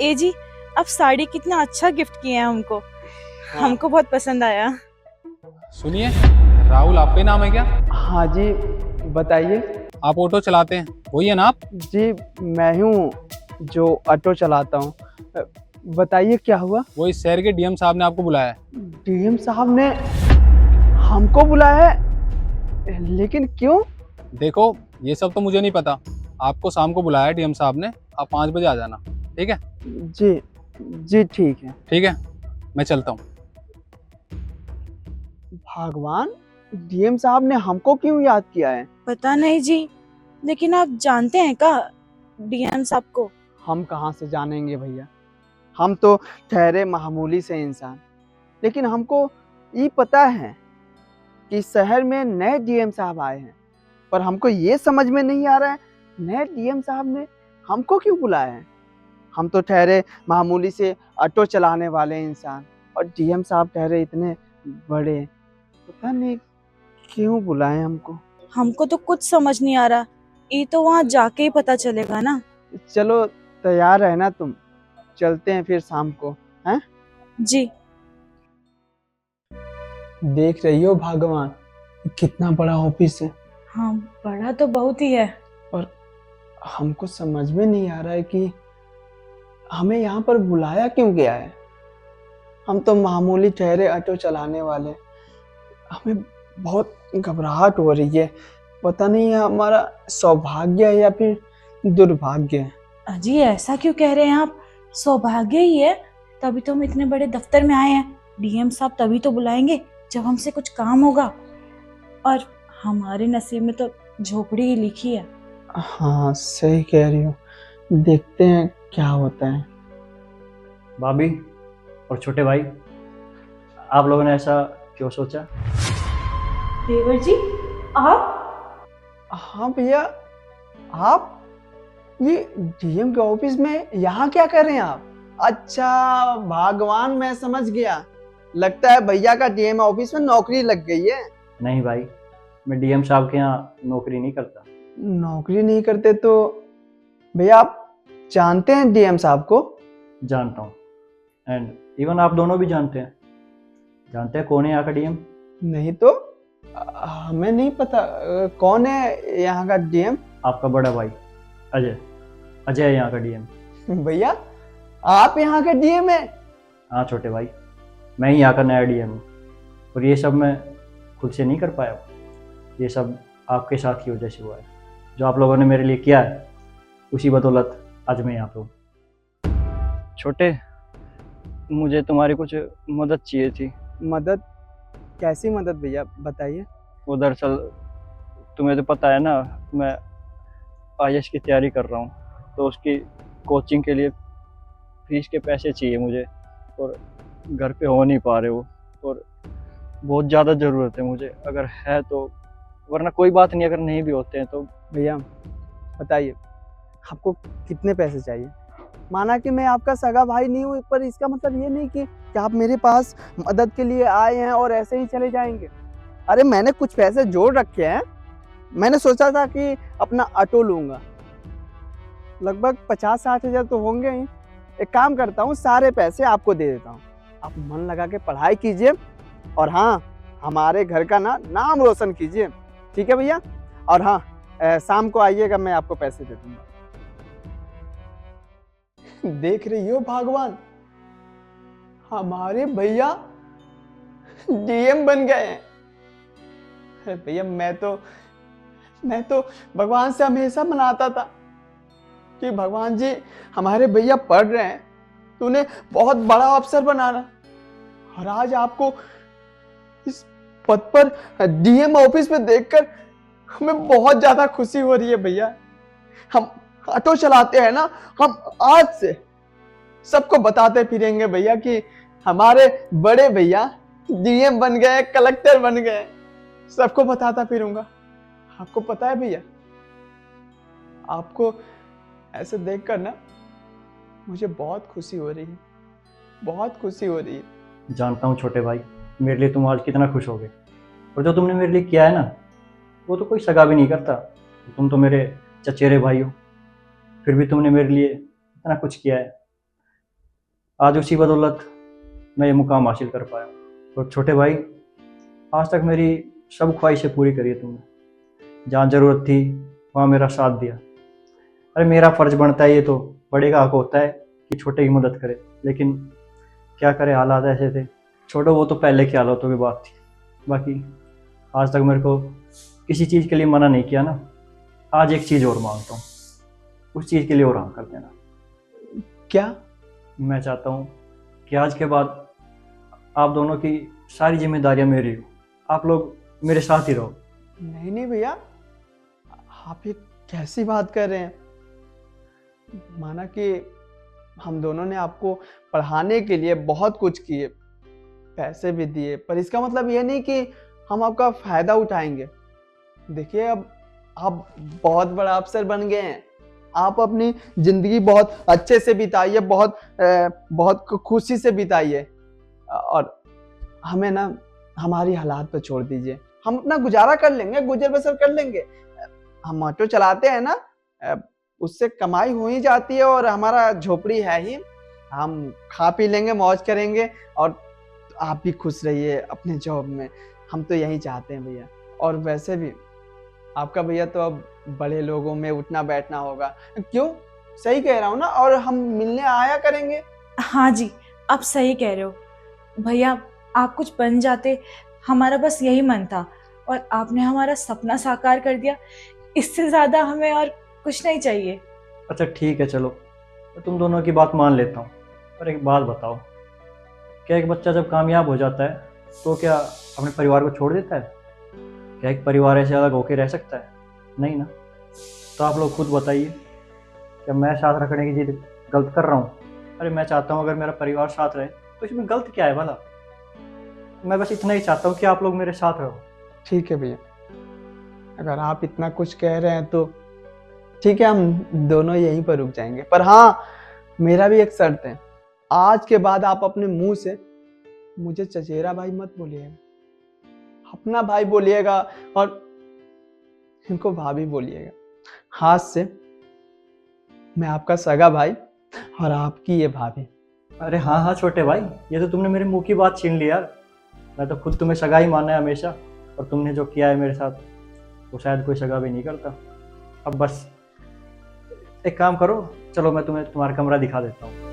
ए जी, आप साड़ी कितना अच्छा गिफ्ट किए हैं हमको। हाँ। हमको बहुत पसंद आया। सुनिए, राहुल आपका ही नाम है क्या? हाँ जी, बताइए। आप ऑटो चलाते हैं, वही है ना आप? जी, मैं हूँ जो ऑटो चलाता हूँ। बताइए क्या हुआ? वो इस शहर के डीएम साहब ने आपको बुलाया है। डीएम साहब ने हमको बुलाया है, लेकिन क्यों? देखो, ये सब तो मुझे नहीं पता। आपको शाम को बुलाया है डीएम साहब ने। आप 5 बजे आ जाना, ठीक है? जी जी ठीक है। ठीक है, मैं चलता हूँ। भगवान, डीएम साहब ने हमको क्यों याद किया है? पता नहीं जी, लेकिन आप जानते हैं क्या डीएम साहब को? हम कहाँ से जानेंगे भैया, हम तो ठहरे मामूली से इंसान। लेकिन हमको ये पता है कि शहर में नए डीएम साहब आए हैं, पर हमको ये समझ में नहीं आ रहा है नए डीएम साहब ने हमको क्यों बुलाया है। हम तो ठहरे मामूली से ऑटो चलाने वाले इंसान, और डीएम साहब ठहरे इतने बड़े, पता नहीं क्यों बुलाए हमको। हमको तो कुछ समझ नहीं आ रहा। ये तो वहाँ जाके ही पता चलेगा ना। चलो तैयार रहना तुम, चलते हैं फिर शाम को, हैं? जी। देख रही हो भगवान, कितना बड़ा ऑफिस है, हाँ, बड़ा तो बहुत ही है। और हमको समझ में नहीं आ रहा है कि हमें यहाँ पर बुलाया क्यों गया है। हम तो मामूली ठहरे ऑटो चलाने वाले, हमें बहुत घबराहट हो रही है। पता नहीं है हमारा सौभाग्य है या फिर दुर्भाग्य है। अजी, ऐसा क्यों कह रहे हैं आप? सौभाग्य ही है, तभी तो हम इतने बड़े दफ्तर में आए हैं। डीएम साहब तभी तो बुलाएंगे जब हमसे कुछ काम होगा, और हमारे नसीब में तो झोपड़ी ही लिखी है। हाँ सही कह रही हो, देखते हैं क्या होता है। भाभी और छोटे भाई, आप लोगों ने ऐसा क्यों सोचा? देवर जी, आप? हाँ भैया, आप ये डीएम के ऑफिस में यहाँ क्या कर रहे हैं आप? अच्छा भगवान, मैं समझ गया, लगता है भैया का डीएम ऑफिस में नौकरी लग गई है। नहीं भाई, मैं डीएम साहब के यहाँ नौकरी नहीं करता। नौकरी नहीं करते तो भैया आप जानते हैं डीएम साहब को? जानता हूँ, एंड इवन आप दोनों भी जानते हैं कौन है यहाँ का डीएम? नहीं तो हमें नहीं पता। कौन है यहाँ का डीएम? आपका बड़ा भाई अजय है यहाँ का डीएम। भैया आप यहाँ का डीएम है? हाँ छोटे भाई, मैं ही यहाँ का नया डीएम हूँ, और ये सब मैं खुद से नहीं कर पाया। ये सब आपके साथ की वजह से हुआ है। जो आप लोगों ने मेरे लिए किया है, उसी बदौलत आज मैं यहाँ पे हूँ। छोटे, मुझे तुम्हारी कुछ मदद चाहिए थी। मदद? कैसी मदद भैया, बताइए। वो दरअसल तुम्हें तो पता है ना, मैं आईएएस की तैयारी कर रहा हूँ, तो उसकी कोचिंग के लिए फीस के पैसे चाहिए मुझे, और घर पे हो नहीं पा रहे वो, और बहुत ज़्यादा ज़रूरत है मुझे। अगर है तो, वरना कोई बात नहीं, अगर नहीं भी होते हैं तो। भैया बताइए, आपको कितने पैसे चाहिए? माना कि मैं आपका सगा भाई नहीं हूँ, पर इसका मतलब ये नहीं कि आप मेरे पास मदद के लिए आए हैं और ऐसे ही चले जाएंगे। अरे मैंने कुछ पैसे जोड़ रखे हैं, मैंने सोचा था कि अपना ऑटो लूंगा, लगभग 50-60 हज़ार तो होंगे ही। एक काम करता हूँ, सारे पैसे आपको दे देता हूँ, आप मन लगा के पढ़ाई कीजिए, और हाँ, हमारे घर का नाम रोशन कीजिए, ठीक है भैया? और हाँ, शाम को आइएगा, मैं आपको पैसे दे दूंगा। देख रही हो भगवान, हमारे भैया डीएम बन गए हैं। अरे भैया, मैं तो भगवान से हमेशा मनाता था कि भगवान जी, हमारे भैया पढ़ रहे हैं तो उन्हें बहुत बड़ा अफसर बनाना, और आज आपको इस पद पर डीएम ऑफिस में देखकर हमें बहुत ज्यादा खुशी हो रही है भैया। हम ऑटो चलाते हैं ना, हम आज से सबको बताते फिरेंगे भैया कि हमारे बड़े भैया डीएम बन गए, कलेक्टर बन गए, सबको बताता फिरूंगा। आपको पता है भैया, आपको ऐसे देखकर ना मुझे बहुत खुशी हो रही है, बहुत खुशी हो रही है। जानता हूँ छोटे भाई, मेरे लिए तुम आज कितना खुश होगे, और जो तुमने मेरे लिए किया है ना, वो तो कोई सगा भी नहीं करता। तुम तो मेरे चचेरे भाई हो, फिर भी तुमने मेरे लिए इतना कुछ किया है। आज उसी बदौलत मैं ये मुकाम हासिल कर पाया। और छोटे भाई, आज तक मेरी सब ख्वाहिशें पूरी करी है तुमने। जहाँ ज़रूरत थी वहाँ मेरा साथ दिया। अरे मेरा फ़र्ज़ बनता है, ये तो बड़े का हक होता है कि छोटे की मदद करे, लेकिन क्या करे, हालात ऐसे थे। छोड़ो, वो तो पहले के हालातों की बात थी। बाकी आज तक मेरे को किसी चीज़ के लिए मना नहीं किया ना। आज एक चीज़ और मांगता हूँ, उस चीज़ के लिए और हाँ कर देना। क्या? मैं चाहता हूँ कि आज के बाद आप दोनों की सारी जिम्मेदारियाँ मेरी हो, आप लोग मेरे साथ ही रहो। नहीं नहीं भैया, आप ये कैसी बात कर रहे हैं? माना कि हम दोनों ने आपको पढ़ाने के लिए बहुत कुछ किए, पैसे भी दिए, पर इसका मतलब ये नहीं कि हम आपका फायदा उठाएंगे। देखिए, अब आप बहुत बड़ा अफसर बन गए हैं, आप अपनी जिंदगी बहुत अच्छे से बिताइए, बहुत खुशी से बिताइए, और हमें ना हमारी हालात पर छोड़ दीजिए। हम अपना गुजारा कर लेंगे, गुजर बसर कर लेंगे। हम ऑटो चलाते हैं ना, उससे कमाई हो ही जाती है, और हमारा झोपड़ी है ही। हम खा पी लेंगे, मौज करेंगे, और आप भी खुश रहिए अपने जॉब में। हम तो यही चाहते हैं भैया। और वैसे भी आपका भैया तो अब बड़े लोगों में उठना बैठना होगा। क्यों? सही कह रहा हूँ ना? और हम मिलने आया करेंगे। हाँ जी, आप सही कह रहे हो भैया। आप कुछ बन जाते, हमारा बस यही मन था, और आपने हमारा सपना साकार कर दिया। इससे ज़्यादा हमें और कुछ नहीं चाहिए। अच्छा ठीक है, चलो मैं तुम दोनों की बात मान लेता हूँ। पर एक बात बताओ, क्या एक बच्चा जब कामयाब हो जाता है तो क्या अपने परिवार को छोड़ देता है? क्या एक परिवार ऐसे अलग होकर रह सकता है? नहीं ना। तो आप लोग खुद बताइए, क्या मैं साथ रखने की जिद गलत कर रहा हूँ? अरे मैं चाहता हूँ अगर मेरा परिवार साथ रहे तो इसमें गलत क्या है भला? मैं बस इतना ही चाहता हूँ कि आप लोग मेरे साथ रहो। ठीक है भैया, अगर आप इतना कुछ कह रहे हैं तो ठीक है, हम दोनों यहीं पर रुक जाएंगे। पर हाँ, मेरा भी एक शर्त है। आज के बाद आप अपने मुंह से मुझे चचेरा भाई मत बोलिएगा, अपना भाई बोलिएगा, और इनको भाभी बोलिएगा। हाथ से मैं आपका सगा भाई और आपकी ये भाभी। अरे हाँ हाँ छोटे भाई, ये तो तुमने मेरे मुंह की बात छीन ली यार। मैं तो खुद तुम्हें सगा ही माना है हमेशा, और तुमने जो किया है मेरे साथ वो शायद कोई सगा भी नहीं करता। अब बस एक काम करो, चलो मैं तुम्हें तुम्हारा कमरा दिखा देता हूँ।